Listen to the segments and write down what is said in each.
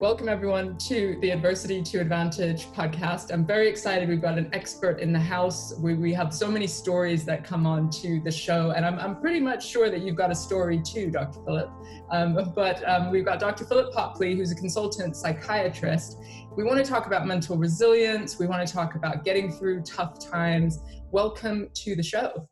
Welcome everyone to the Adversity to Advantage podcast. I'm very excited. We've got an expert in the house. We have so many stories that come on to the show, and I'm pretty much sure that you've got a story too, Dr. Philip. But we've got Dr. Philip Hopley, who's a consultant psychiatrist. We want to talk about mental resilience. We want to talk about getting through tough times. Welcome to the show.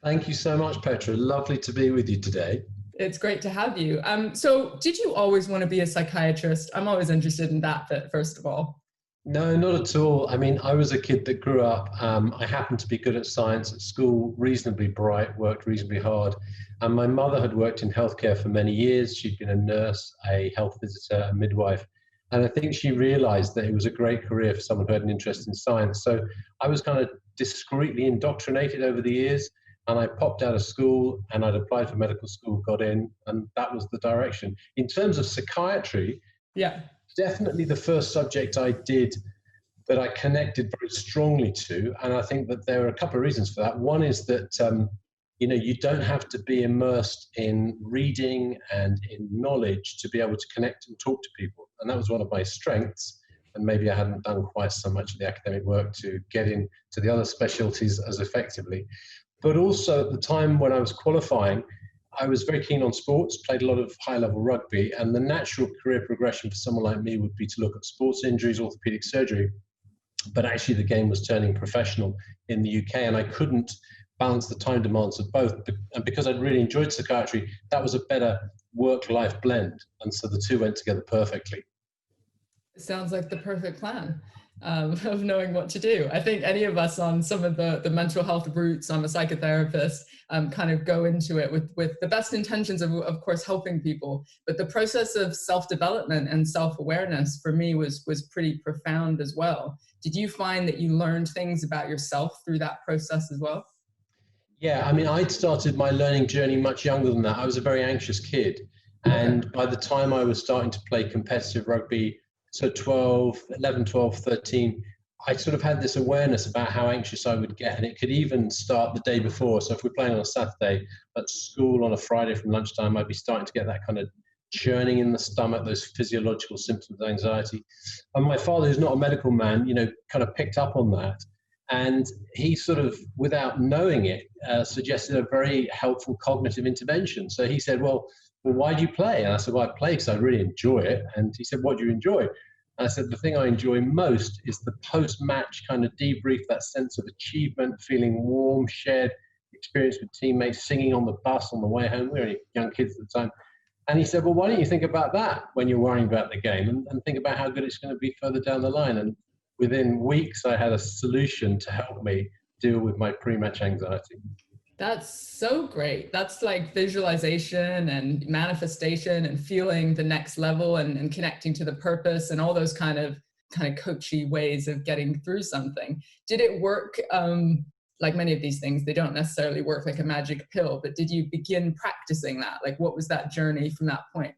Thank you so much, Petra. Lovely to be with you today. It's great to have you. So did you always want to be a psychiatrist? I'm always interested in that bit, first of all. No, not at all. I mean, I was a kid that grew up. I happened to be good at science at school, reasonably bright, worked reasonably hard. And my mother had worked in healthcare for many years. She'd been a nurse, a health visitor, a midwife. And I think she realized that it was a great career for someone who had an interest in science. So I was kind of discreetly indoctrinated over the years. And I popped out of school and I'd applied for medical school, got in, and that was the direction. In terms of psychiatry, definitely the first subject I did that I connected very strongly to. And I think that there are a couple of reasons for that. One is that, you don't have to be immersed in reading and in knowledge to be able to connect and talk to people. And that was one of my strengths. And maybe I hadn't done quite so much of the academic work to get into the other specialties as effectively. But also at the time when I was qualifying, I was very keen on sports, played a lot of high-level rugby, and the natural career progression for someone like me would be to look at sports injuries, orthopedic surgery. But actually the game was turning professional in the UK, and I couldn't balance the time demands of both. And because I'd really enjoyed psychiatry, that was a better work-life blend. And so the two went together perfectly. It sounds like the perfect plan. Of knowing what to do. I think any of us on some of the mental health routes, I'm a psychotherapist, kind of go into it with the best intentions of course, helping people. But the process of self-development and self-awareness for me was pretty profound as well. Did you find that you learned things about yourself through that process as well? Yeah, I mean, I'd started my learning journey much younger than that. I was a very anxious kid. And by the time I was starting to play competitive rugby, so 11, 12, 13, I sort of had this awareness about how anxious I would get. And it could even start the day before. So if we're playing on a Saturday at school on a Friday from lunchtime, I'd be starting to get that kind of churning in the stomach, those physiological symptoms of anxiety. And my father, who's not a medical man, kind of picked up on that. And he sort of, without knowing it, suggested a very helpful cognitive intervention. So he said, well, why do you play? And I said, well, I play because I really enjoy it. And he said, what do you enjoy? And I said, the thing I enjoy most is the post-match kind of debrief, that sense of achievement, feeling warm, shared experience with teammates, singing on the bus on the way home. We were only young kids at the time. And he said, well, why don't you think about that when you're worrying about the game and think about how good it's going to be further down the line. And within weeks, I had a solution to help me deal with my pre-match anxiety. That's so great. That's like visualization and manifestation and feeling the next level and connecting to the purpose and all those kind of coachy ways of getting through something. Did it work? Like many of these things, they don't necessarily work like a magic pill, but did you begin practicing that? Like, what was that journey from that point?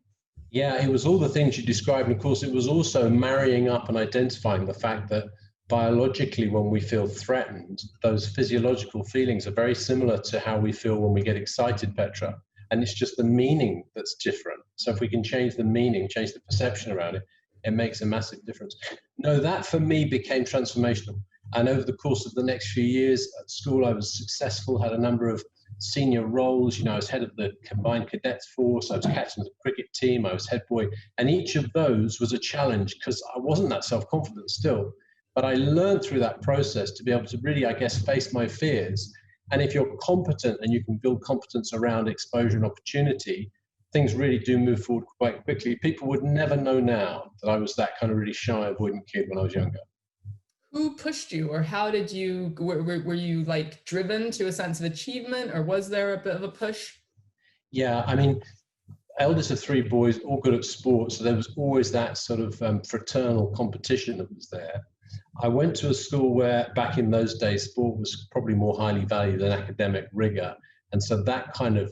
Yeah, it was all the things you described. And of course, it was also marrying up and identifying the fact that biologically, when we feel threatened, those physiological feelings are very similar to how we feel when we get excited, Petra. And it's just the meaning that's different. So if we can change the meaning, change the perception around it, it makes a massive difference. No, that for me became transformational. And over the course of the next few years at school, I was successful, had a number of senior roles. I was head of the combined cadets force, I was captain of the cricket team, I was head boy. And each of those was a challenge because I wasn't that self-confident still. But I learned through that process to be able to really, I guess, face my fears. And if you're competent and you can build competence around exposure and opportunity, things really do move forward quite quickly. People would never know now that I was that kind of really shy, avoidant kid when I was younger. Who pushed you, or how did you, were you like driven to a sense of achievement, or was there a bit of a push? Yeah, I mean, eldest of three boys, all good at sports. So there was always that sort of fraternal competition that was there. I went to a school where back in those days, sport was probably more highly valued than academic rigor. And so that kind of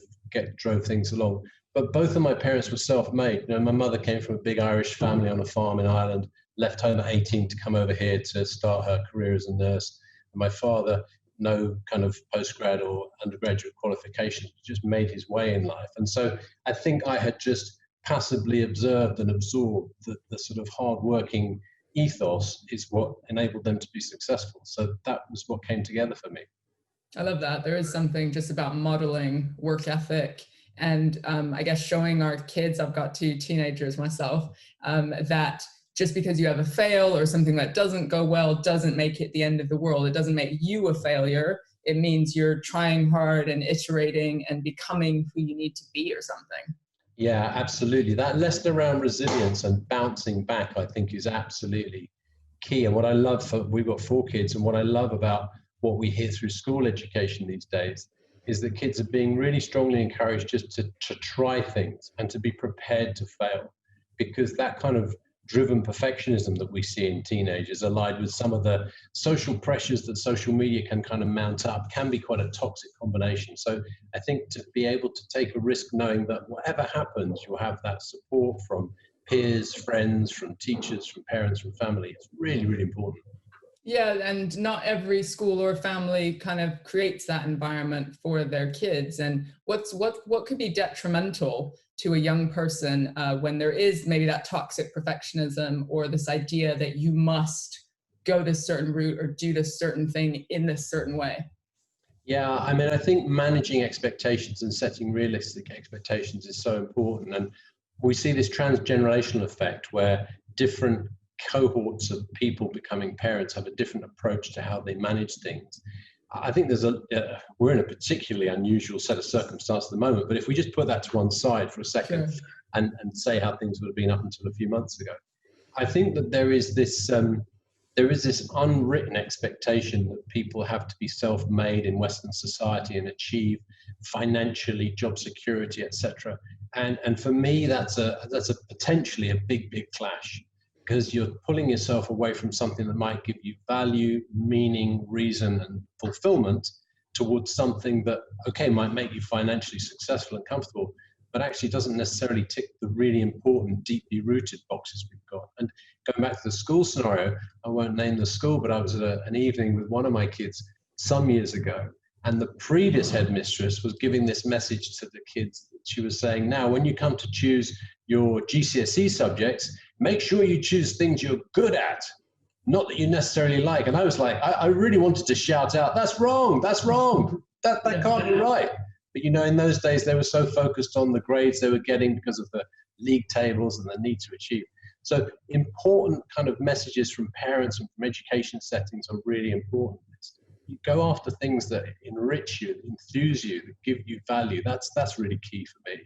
drove things along. But both of my parents were self-made. My mother came from a big Irish family on a farm in Ireland, left home at 18 to come over here to start her career as a nurse. And my father, no kind of postgrad or undergraduate qualifications, just made his way in life. And so I think I had just passively observed and absorbed the sort of hard-working ethos is what enabled them to be successful. So that was what came together for me. I love that. There is something just about modeling work ethic and I guess showing our kids, I've got two teenagers myself, that just because you have a fail or something that doesn't go well doesn't make it the end of the world. It doesn't make you a failure. It means you're trying hard and iterating and becoming who you need to be or something. Yeah, absolutely. That lesson around resilience and bouncing back, I think, is absolutely key. And what I love we've got 4 kids, and what I love about what we hear through school education these days is that kids are being really strongly encouraged just to try things and to be prepared to fail, because that kind of driven perfectionism that we see in teenagers, allied with some of the social pressures that social media can kind of mount up, can be quite a toxic combination. So I think to be able to take a risk knowing that whatever happens, you'll have that support from peers, friends, from teachers, from parents, from family, is really, really important. Yeah, and not every school or family kind of creates that environment for their kids. And what could be detrimental to a young person when there is maybe that toxic perfectionism or this idea that you must go this certain route or do this certain thing in this certain way? Yeah, I mean, I think managing expectations and setting realistic expectations is so important. And we see this transgenerational effect where different cohorts of people becoming parents have a different approach to how they manage things. I think we're in a particularly unusual set of circumstances at the moment, but if we just put that to one side for a second, Sure. and say how things would have been up until a few months ago, I think that there is this unwritten expectation that people have to be self-made in Western society and achieve financially, job security, etc. And for me, that's a potentially a big clash, because you're pulling yourself away from something that might give you value, meaning, reason, and fulfillment towards something that, okay, might make you financially successful and comfortable, but actually doesn't necessarily tick the really important, deeply rooted boxes we've got. And going back to the school scenario, I won't name the school, but I was at an evening with one of my kids some years ago, and the previous headmistress was giving this message to the kids. She was saying, now, when you come to choose your GCSE subjects, make sure you choose things you're good at, not that you necessarily like. And I was like, I really wanted to shout out, that's wrong, that can't be right. But in those days, they were so focused on the grades they were getting because of the league tables and the need to achieve. So important kind of messages from parents and from education settings are really important. You go after things that enrich you, enthuse you, that give you value. That's really key for me.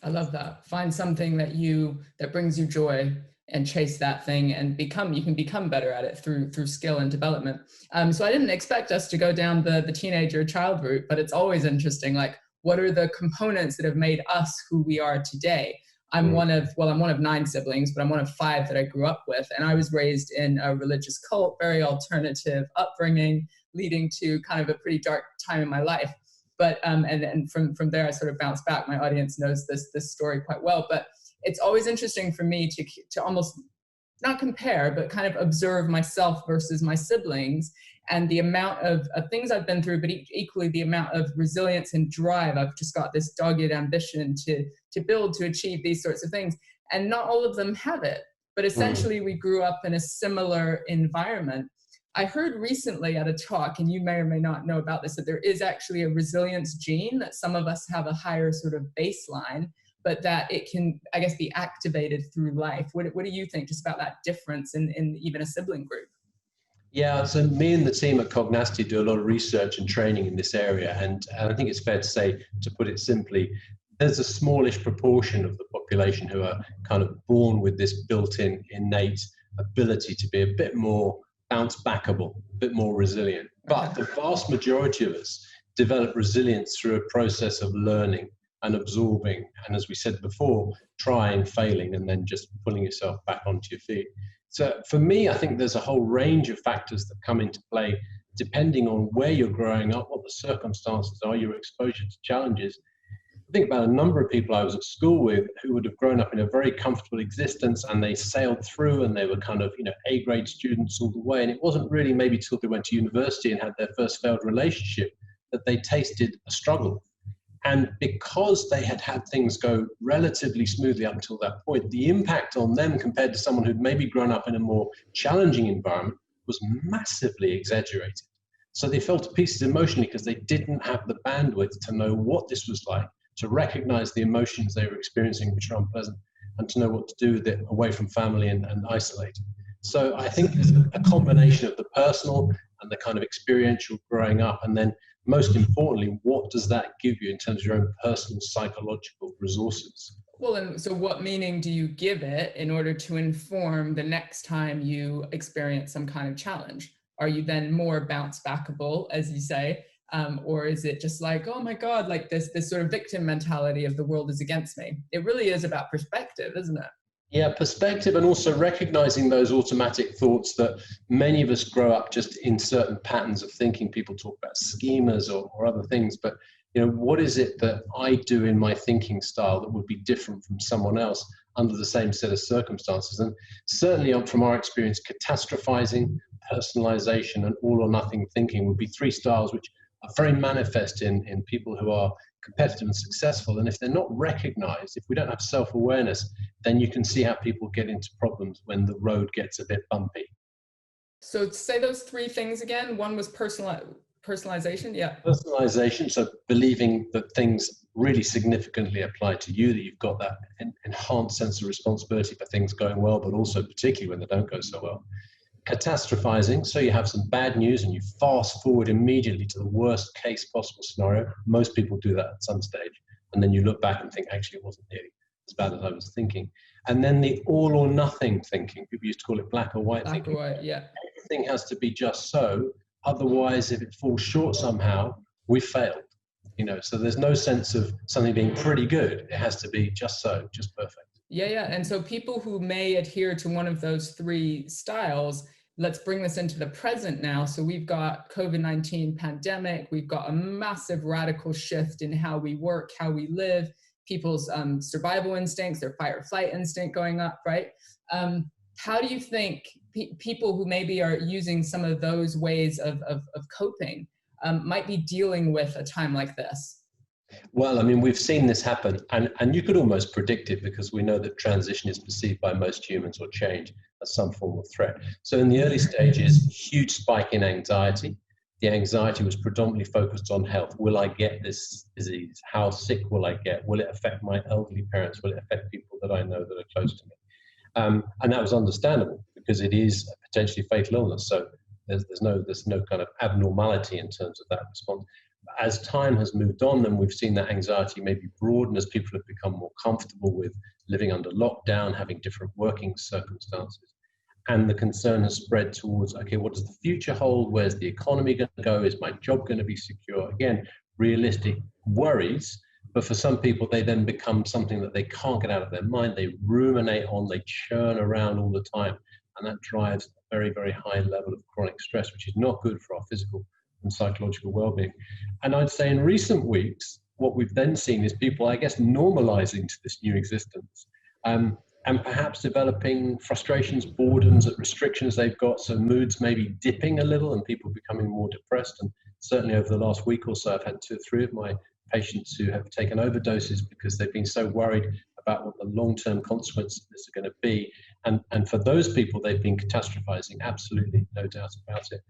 I love that. Find something that brings you joy and chase that thing, and you can become better at it through skill and development. So I didn't expect us to go down the teenager child route, but it's always interesting. Like, what are the components that have made us who we are today? I'm one of 9 siblings, but I'm one of 5 that I grew up with. And I was raised in a religious cult, very alternative upbringing, leading to kind of a pretty dark time in my life. But and from there, I sort of bounced back. My audience knows this story quite well. But it's always interesting for me to almost not compare, but kind of observe myself versus my siblings, and the amount of things I've been through, but equally the amount of resilience and drive. I've just got this dogged ambition to build, to achieve these sorts of things. And not all of them have it, but essentially we grew up in a similar environment. I heard recently at a talk, and you may or may not know about this, that there is actually a resilience gene, that some of us have a higher sort of baseline, but that it can, I guess, be activated through life. What do you think just about that difference in even a sibling group? Yeah, so me and the team at Cognasti do a lot of research and training in this area. And I think it's fair to say, to put it simply, there's a smallish proportion of the population who are kind of born with this built-in innate ability to be a bit more bounce backable, a bit more resilient. But the vast majority of us develop resilience through a process of learning and absorbing, and as we said before, trying, failing, and then just pulling yourself back onto your feet. So for me, I think there's a whole range of factors that come into play depending on where you're growing up, what the circumstances are, your exposure to challenges. I think about a number of people I was at school with who would have grown up in a very comfortable existence, and they sailed through, and they were kind of, A-grade students all the way. And it wasn't really maybe till they went to university and had their first failed relationship that they tasted a struggle. And because they had had things go relatively smoothly up until that point, the impact on them compared to someone who'd maybe grown up in a more challenging environment was massively exaggerated. So they fell to pieces emotionally because they didn't have the bandwidth to know what this was like, to recognize the emotions they were experiencing, which are unpleasant, and to know what to do with it away from family and isolated. So I think it's a combination of the personal and the kind of experiential growing up, and then most importantly, what does that give you in terms of your own personal psychological resources? Well, and so what meaning do you give it in order to inform the next time you experience some kind of challenge? Are you then more bounce backable, as you say? Or is it just like, oh my God, like this sort of victim mentality of the world is against me? It really is about perspective, isn't it? Yeah, perspective, and also recognizing those automatic thoughts that many of us grow up just in certain patterns of thinking. People talk about schemas or other things, but what is it that I do in my thinking style that would be different from someone else under the same set of circumstances? And certainly from our experience, catastrophizing, personalization, and all or nothing thinking would be three styles which are very manifest in people who are competitive and successful. And if they're not recognized, if we don't have self-awareness, then you can see how people get into problems when the road gets a bit bumpy. So say those three things again. One was personalization. Yeah. Personalization, so believing that things really significantly apply to you, that you've got that enhanced sense of responsibility for things going well, but also particularly when they don't go so well. Catastrophizing, so you have some bad news and you fast forward immediately to the worst case possible scenario. Most people do that at some stage. And then you look back and think, actually, it wasn't nearly as bad as I was thinking. And then the all or nothing thinking, people used to call it black or white thinking. Black or white, yeah. Everything has to be just so. Otherwise, if it falls short somehow, we failed. So there's no sense of something being pretty good. It has to be just so, just perfect. Yeah. And so people who may adhere to one of those three styles, let's bring this into the present now. So we've got COVID-19 pandemic. We've got a massive radical shift in how we work, how we live, people's survival instincts, their fight or flight instinct going up, right? How do you think people who maybe are using some of those ways of coping might be dealing with a time like this? Well, I mean, we've seen this happen, and you could almost predict it because we know that transition is perceived by most humans, or change, as some form of threat. So in the early stages, huge spike in anxiety. The anxiety was predominantly focused on health. Will I get this disease? How sick will I get? Will it affect my elderly parents? Will it affect people that I know that are close to me? And that was understandable because it is a potentially fatal illness. So there's no kind of abnormality in terms of that response. As time has moved on, then we've seen that anxiety maybe broaden as people have become more comfortable with living under lockdown, having different working circumstances. And the concern has spread towards, okay, what does the future hold? Where's the economy going to go? Is my job going to be secure? Again, realistic worries. But for some people, they then become something that they can't get out of their mind. They ruminate on, they churn around all the time. And that drives a very, very high level of chronic stress, which is not good for our physical and psychological well-being. And I'd say in recent weeks, what we've then seen is people, I guess, normalizing to this new existence, and perhaps developing frustrations, boredoms at restrictions they've got. So moods maybe dipping a little and people becoming more depressed. And certainly over the last week or so, I've had 2 or 3 of my patients who have taken overdoses because they've been so worried about what the long-term consequences of this are going to be. And for those people, they've been catastrophizing, absolutely, no doubt about it.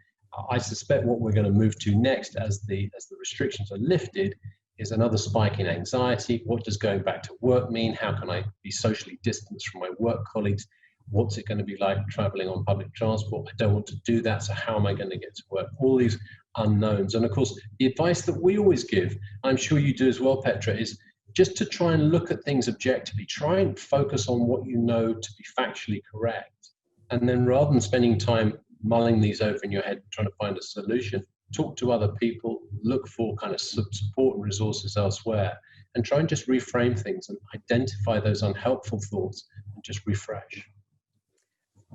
I suspect what we're going to move to next as the restrictions are lifted is another spike in anxiety. What does going back to work mean? How can I be socially distanced from my work colleagues? What's it going to be like traveling on public transport? I don't want to do that, so how am I going to get to work? All these unknowns. And of course, the advice that we always give, I'm sure you do as well, Petra, is just to try and look at things objectively. Try and focus on what you know to be factually correct. And then rather than spending time mulling these over in your head, trying to find a solution, talk to other people, look for kind of support and resources elsewhere, and try and just reframe things and identify those unhelpful thoughts and just refresh.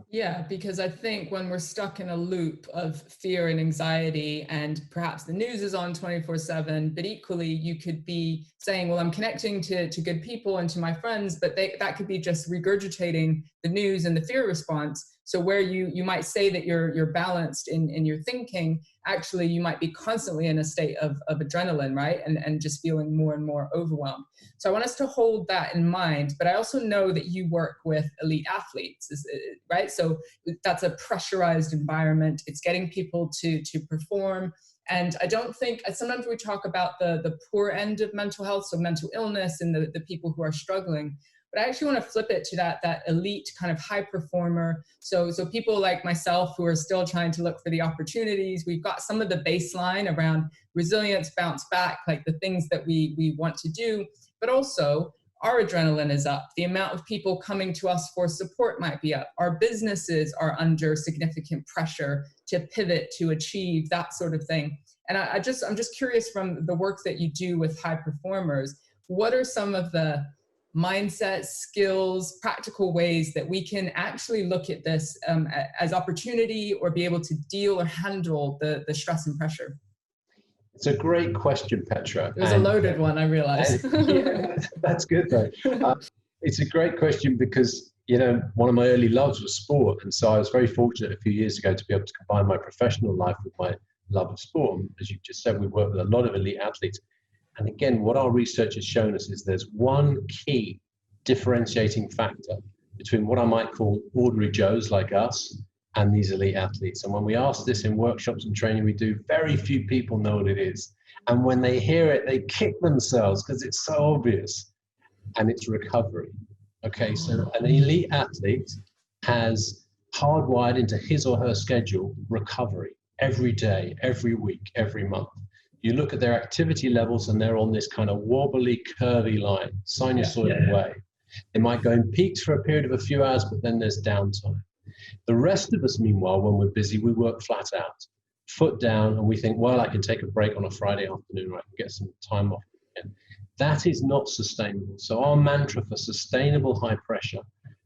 Yeah, because I think when we're stuck in a loop of fear and anxiety, and perhaps the news is on 24/7, but equally you could be saying, well, I'm connecting to good people and to my friends, but that could be just regurgitating the news and the fear response. So where you might say that you're balanced in your thinking, actually you might be constantly in a state of adrenaline, right? And just feeling more and more overwhelmed. So I want us to hold that in mind, but I also know that you work with elite athletes, right? So that's a pressurized environment. It's getting people to perform. And I don't think, sometimes we talk about the poor end of mental health, so mental illness and the people who are struggling. But I actually want to flip it to that elite kind of high performer. So people like myself who are still trying to look for the opportunities. We've got some of the baseline around resilience, bounce back, like the things that we want to do. But also our adrenaline is up. The amount of people coming to us for support might be up. Our businesses are under significant pressure to pivot, to achieve, that sort of thing. And I'm just curious, from the work that you do with high performers, what are some of the mindset, skills, practical ways that we can actually look at this as opportunity, or be able to deal or handle the stress and pressure? It's a great question, Petra. It was a loaded one, I realize. Yeah, that's good though. It's a great question because, you know, one of my early loves was sport. And so I was very fortunate a few years ago to be able to combine my professional life with my love of sport. And as you just said, we work with a lot of elite athletes. And again, what our research has shown us is there's one key differentiating factor between what I might call ordinary Joes like us and these elite athletes. And when we ask this in workshops and training we do, very few people know what it is. And when they hear it, they kick themselves because it's so obvious. And it's recovery. Okay, so an elite athlete has hardwired into his or her schedule recovery every day, every week, every month. You look at their activity levels and they're on this kind of wobbly, curvy line, sinusoidal way. They might go in peaks for a period of a few hours, but then there's downtime. The rest of us, meanwhile, when we're busy, we work flat out, foot down, and we think, well, I can take a break on a Friday afternoon, or I can get some time off. That is not sustainable. So our mantra for sustainable high pressure,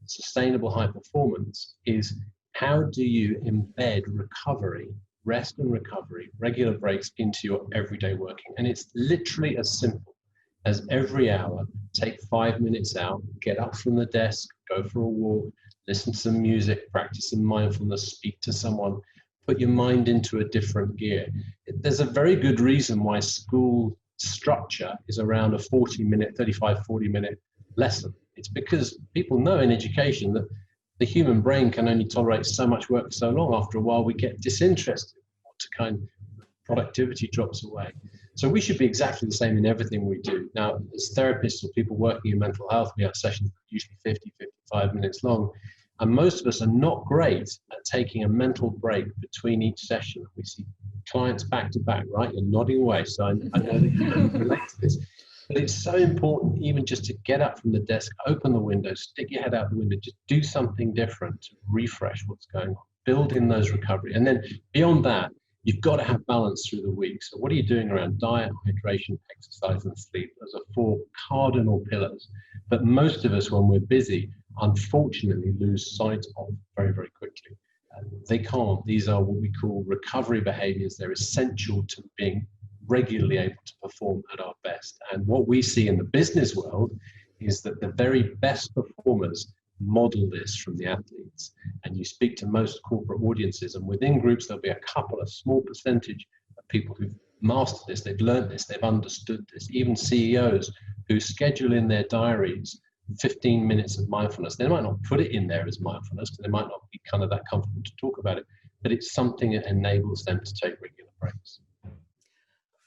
sustainable high performance is, how do you embed recovery, rest and recovery, regular breaks into your everyday working? And it's literally as simple as every hour, take 5 minutes out, get up from the desk, go for a walk, listen to some music, practice some mindfulness, speak to someone, put your mind into a different gear. There's a very good reason why school structure is around a 40-minute lesson. It's because people know in education that the human brain can only tolerate so much work for so long. After a while, we get disinterested, to kind of productivity drops away. So we should be exactly the same in everything we do. Now, as therapists or people working in mental health, we have sessions usually 50, 55 minutes long. And most of us are not great at taking a mental break between each session. We see clients back to back, right? You're nodding away, so I know that you can relate to this. But it's so important even just to get up from the desk, open the window, stick your head out the window, just do something different to refresh what's going on, build in those recovery. And then beyond that, you've got to have balance through the week. So what are you doing around diet, hydration, exercise, and sleep? Those are 4 cardinal pillars. But most of us, when we're busy, unfortunately lose sight of very, very quickly. They can't. These are what we call recovery behaviors. They're essential to being regularly able to perform at our best. And what we see in the business world is that the very best performers model this from the athletes. And you speak to most corporate audiences, and within groups, there'll be a couple, a small percentage of people who've mastered this, they've learned this, they've understood this. Even CEOs who schedule in their diaries 15 minutes of mindfulness. They might not put it in there as mindfulness because they might not be kind of that comfortable to talk about it, but it's something that enables them to take regular breaks.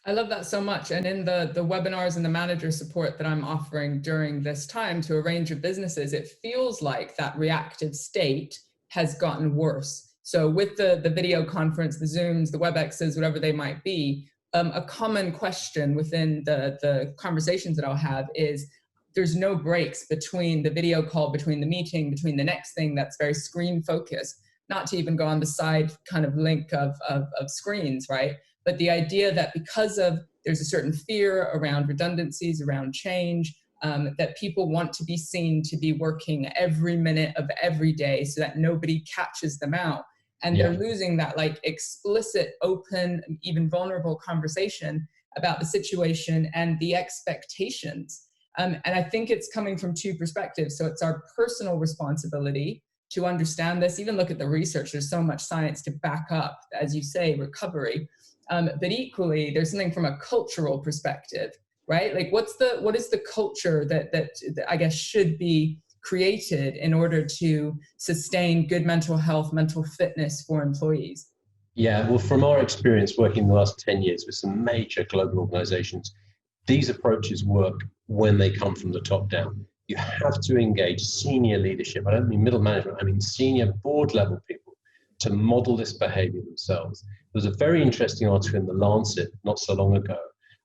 I love that so much. And in the webinars and the manager support that I'm offering during this time to a range of businesses, it feels like that reactive state has gotten worse. So with the video conference, the Zooms, the WebExes, whatever they might be, a common question within the conversations that I'll have is, there's no breaks between the video call, between the meeting, between the next thing that's very screen focused, not to even go on the side kind of link of screens, right? But the idea that because of there's a certain fear around redundancies, around change, that people want to be seen to be working every minute of every day so that nobody catches them out. And they're losing that like explicit, open, even vulnerable conversation about the situation and the expectations. And I think it's coming from 2 perspectives. So it's our personal responsibility to understand this, even look at the research. There's so much science to back up, as you say, recovery. But equally, there's something from a cultural perspective, right? Like what is the culture that I guess should be created in order to sustain good mental health, mental fitness for employees? Yeah, well, from our experience working the last 10 years with some major global organizations, these approaches work when they come from the top down. You have to engage senior leadership. I don't mean middle management, I mean senior board level people to model this behavior themselves. There was a very interesting article in The Lancet not so long ago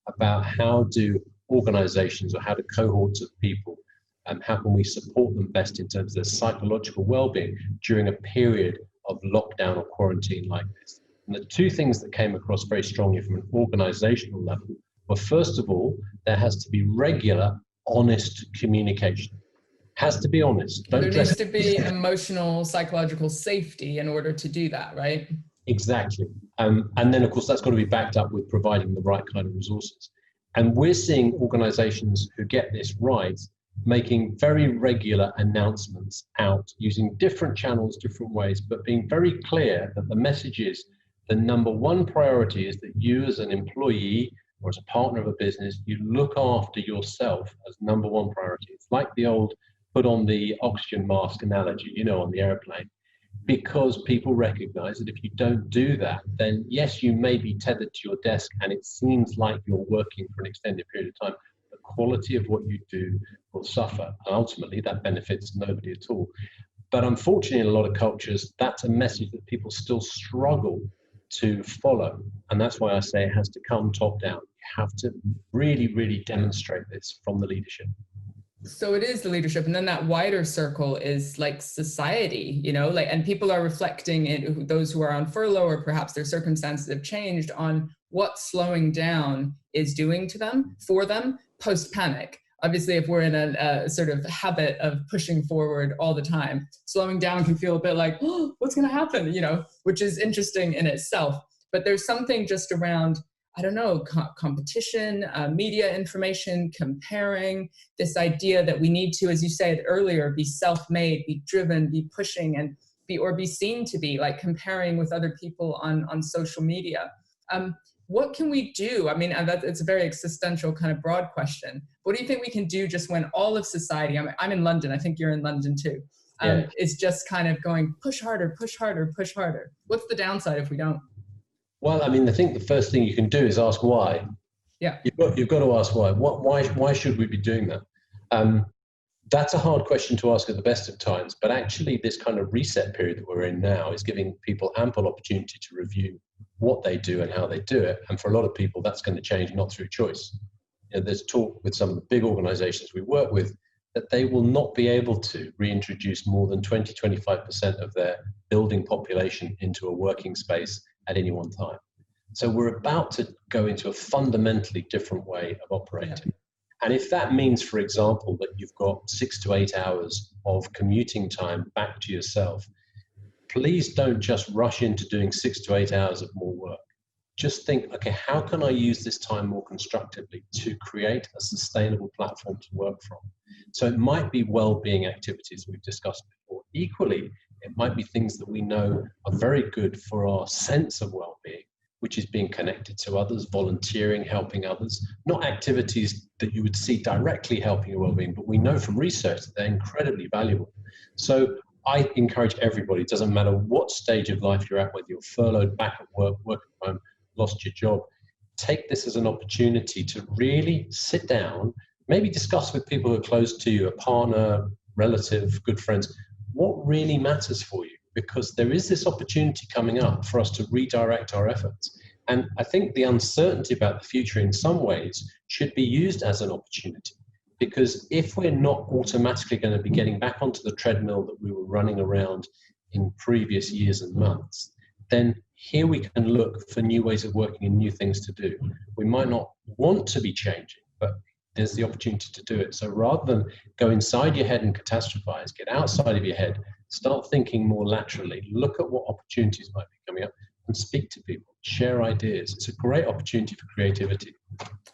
about how do organizations, or how do cohorts of people, how can we support them best in terms of their psychological well-being during a period of lockdown or quarantine like this. And the two things that came across very strongly from an organizational level were, first of all, there has to be regular, honest communication. Has to be honest. There needs to be emotional, psychological safety in order to do that, right? Exactly. And then, of course, that's got to be backed up with providing the right kind of resources. And we're seeing organizations who get this right making very regular announcements out using different channels, different ways, but being very clear that the message is the number one priority is that you as an employee or as a partner of a business, you look after yourself as number one priority. It's like the old put on the oxygen mask analogy, you know, on the airplane, because people recognize that if you don't do that, then yes, you may be tethered to your desk and it seems like you're working for an extended period of time. The quality of what you do will suffer. And ultimately, that benefits nobody at all. But unfortunately, in a lot of cultures, that's a message that people still struggle to follow. And that's why I say it has to come top down. You have to really, really demonstrate this from the leadership. So it is the leadership, and then that wider circle is like society, you know, like, and people are reflecting in those who are on furlough, or perhaps their circumstances have changed, on what slowing down is doing to them, for them, post-panic. Obviously, if we're in a sort of habit of pushing forward all the time, slowing down can feel a bit like, oh, what's going to happen, you know, which is interesting in itself. But there's something just around, I don't know, competition, media information, comparing, this idea that we need to, as you said earlier, be self-made, be driven, be pushing, and be seen to be, like comparing with other people on social media. What can we do? I mean, it's a very existential kind of broad question. What do you think we can do just when all of society, I'm in London, I think you're in London too, is just kind of going, push harder, push harder, push harder. What's the downside if we don't? Well, I mean, I think the first thing you can do is ask why. Yeah. You've got to ask why. Why should we be doing that? That's a hard question to ask at the best of times, but actually this kind of reset period that we're in now is giving people ample opportunity to review what they do and how they do it. And for a lot of people, that's going to change not through choice. You know, there's talk with some of the big organizations we work with that they will not be able to reintroduce more than 20-25% of their building population into a working space at any one time. So we're about to go into a fundamentally different way of operating. Yeah. And if that means, for example, that you've got 6 to 8 hours of commuting time back to yourself, please don't just rush into doing 6 to 8 hours of more work. Just think, okay, how can I use this time more constructively to create a sustainable platform to work from? So it might be well-being activities we've discussed before. Equally, it might be things that we know are very good for our sense of well-being, which is being connected to others, volunteering, helping others, not activities that you would see directly helping your well-being, but we know from research that they're incredibly valuable. So I encourage everybody, it doesn't matter what stage of life you're at, whether you're furloughed, back at work, work at home, lost your job, take this as an opportunity to really sit down, maybe discuss with people who are close to you, a partner, relative, good friends, what really matters for you, because there is this opportunity coming up for us to redirect our efforts. And I think the uncertainty about the future in some ways should be used as an opportunity, because if we're not automatically going to be getting back onto the treadmill that we were running around in previous years and months, then here we can look for new ways of working and new things to do. We might not want to be changing, but there's the opportunity to do it. So rather than go inside your head and catastrophize, get outside of your head, start thinking more laterally, look at what opportunities might be coming up, and speak to people, share ideas. It's a great opportunity for creativity.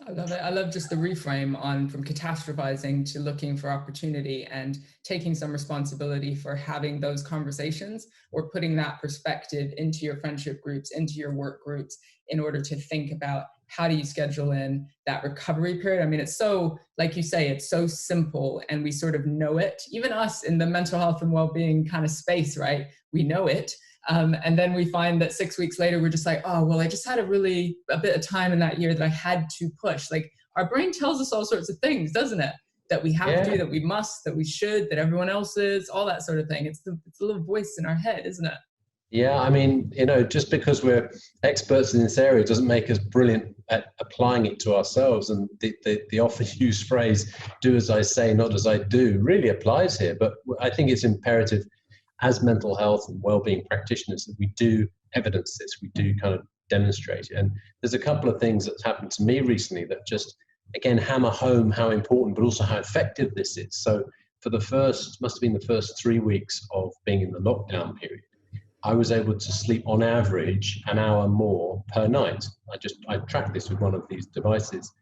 I love it. I love just the reframe on from catastrophizing to looking for opportunity and taking some responsibility for having those conversations or putting that perspective into your friendship groups, into your work groups, in order to think about how do you schedule in that recovery period. I mean, it's so, like you say, it's so simple and we sort of know it. Even us in the mental health and well-being kind of space, right? We know it. And then we find that 6 weeks later, we're just like, oh, well, I just had a bit of time in that year that I had to push. Like our brain tells us all sorts of things, doesn't it? That we have to, that we must, that we should, that everyone else is, all that sort of thing. It's a little voice in our head, isn't it? Yeah, I mean, just because we're experts in this area doesn't make us brilliant at applying it to ourselves. And the often used phrase, do as I say, not as I do, really applies here. But I think it's imperative as mental health and well-being practitioners that we do evidence this, we do kind of demonstrate it. And there's a couple of things that's happened to me recently that just, again, hammer home how important, but also how effective this is. So for must have been the first 3 weeks of being in the lockdown period, I was able to sleep on average an hour more per night. I tracked this with one of these devices.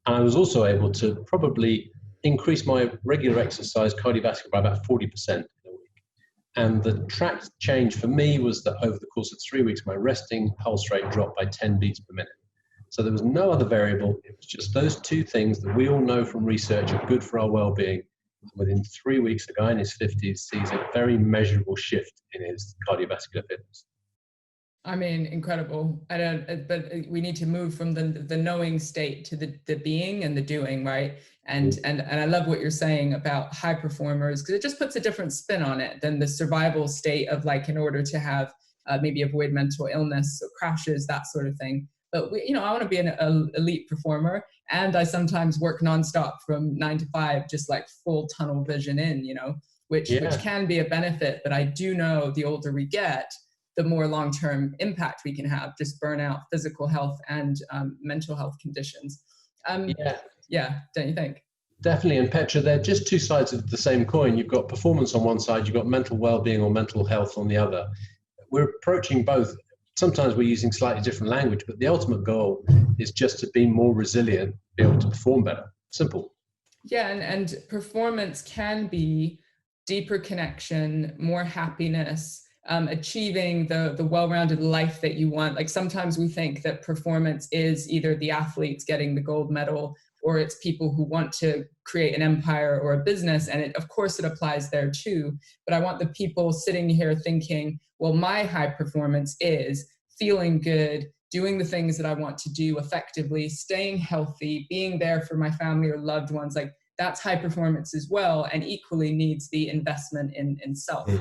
And I was also able to probably increase my regular exercise cardiovascular by about 40% in a week. And the tracked change for me was that over the course of 3 weeks, my resting pulse rate dropped by 10 beats per minute. So there was no other variable. It was just those two things that we all know from research are good for our well-being. Within 3 weeks, a guy in his 50s sees a very measurable shift in his cardiovascular fitness. I mean, incredible. But we need to move from the knowing state to the being and the doing, right? And I love what you're saying about high performers, because it just puts a different spin on it than the survival state of like, in order to have maybe avoid mental illness or crashes, that sort of thing. But I want to be an elite performer, and I sometimes work nonstop from 9 to 5, just like full tunnel vision in, which can be a benefit. But I do know the older we get, the more long-term impact we can have, just burnout, physical health, and mental health conditions. Yeah, don't you think? Definitely. And Petra, they're just two sides of the same coin. You've got performance on one side, you've got mental well-being or mental health on the other. We're approaching both. Sometimes we're using slightly different language, but the ultimate goal is just to be more resilient, be able to perform better. Simple. Yeah, and performance can be deeper connection, more happiness, achieving the well-rounded life that you want. Like sometimes we think that performance is either the athletes getting the gold medal, or it's people who want to create an empire or a business. And of course it applies there too. But I want the people sitting here thinking, well, my high performance is feeling good, doing the things that I want to do effectively, staying healthy, being there for my family or loved ones. Like that's high performance as well, and equally needs the investment in self.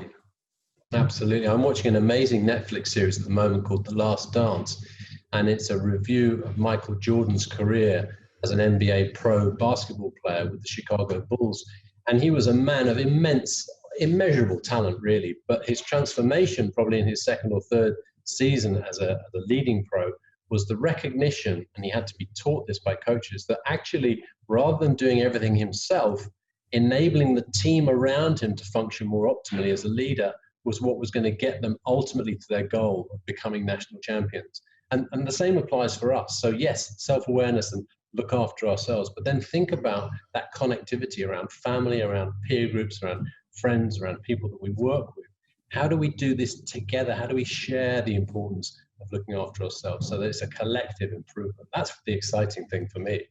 Absolutely. I'm watching an amazing Netflix series at the moment called The Last Dance, and it's a review of Michael Jordan's career as an NBA pro basketball player with the Chicago Bulls. And he was a man of immeasurable talent, really. But his transformation, probably in his second or third season as a leading pro, was the recognition, and he had to be taught this by coaches, that actually, rather than doing everything himself, enabling the team around him to function more optimally as a leader was what was going to get them ultimately to their goal of becoming national champions. And the same applies for us. So yes, self-awareness and look after ourselves, but then think about that connectivity around family, around peer groups, around friends, around people that we work with. How do we do this together? How do we share the importance of looking after ourselves so that it's a collective improvement? That's the exciting thing for me.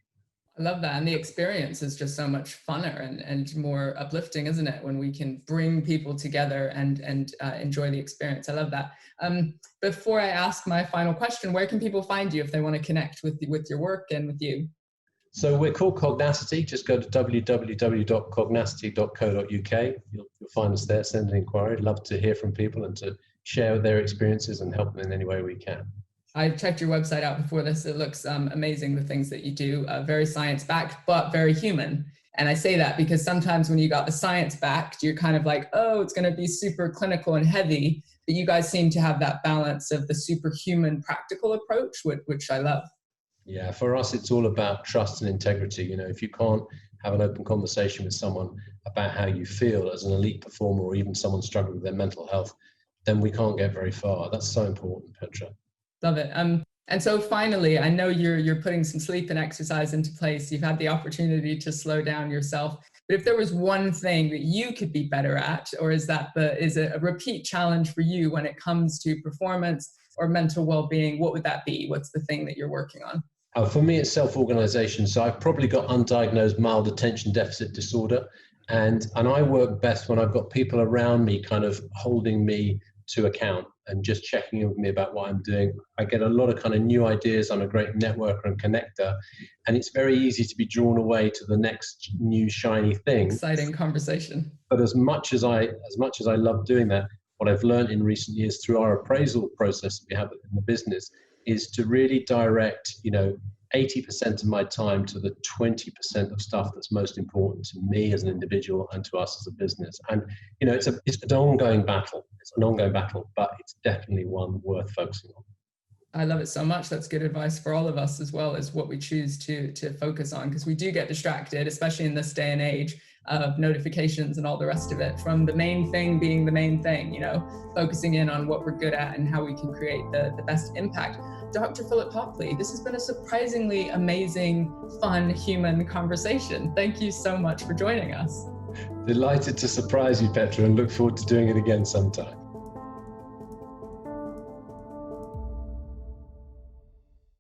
I love that. And the experience is just so much funner and more uplifting, isn't it? When we can bring people together and enjoy the experience. I love that. Before I ask my final question, where can people find you if they want to connect with your work and with you? So we're called Cognacity. Just go to www.cognacity.co.uk. You'll find us there. Send an inquiry. I'd love to hear from people and to share their experiences and help them in any way we can. I checked your website out before this. It looks amazing, the things that you do, very science-backed, but very human. And I say that because sometimes when you got the science-backed, you're kind of like, oh, it's going to be super clinical and heavy. But you guys seem to have that balance of the superhuman practical approach, which I love. Yeah, for us, it's all about trust and integrity. If you can't have an open conversation with someone about how you feel as an elite performer, or even someone struggling with their mental health, then we can't get very far. That's so important, Petra. Love it. And so finally, I know you're putting some sleep and exercise into place. You've had the opportunity to slow down yourself. But if there was one thing that you could be better at, or is it a repeat challenge for you when it comes to performance or mental well-being, what would that be? What's the thing that you're working on? For me, it's self-organization. So I've probably got undiagnosed mild attention deficit disorder. And I work best when I've got people around me kind of holding me to account and just checking in with me about what I'm doing. I get a lot of kind of new ideas. I'm a great networker and connector, and it's very easy to be drawn away to the next new shiny thing. Exciting conversation. But as much as I love doing that, what I've learned in recent years through our appraisal process that we have in the business is to really direct, 80% of my time to the 20% of stuff that's most important to me as an individual and to us as a business. And, it's an ongoing battle. It's an ongoing battle, but it's definitely one worth focusing on. I love it so much. That's good advice for all of us, as well as what we choose to focus on, because we do get distracted, especially in this day and age of notifications and all the rest of it, from the main thing being the main thing, focusing in on what we're good at and how we can create the best impact. Dr. Philip Hopley, this has been a surprisingly amazing, fun, human conversation. Thank you so much for joining us. Delighted to surprise you, Petra, and look forward to doing it again sometime.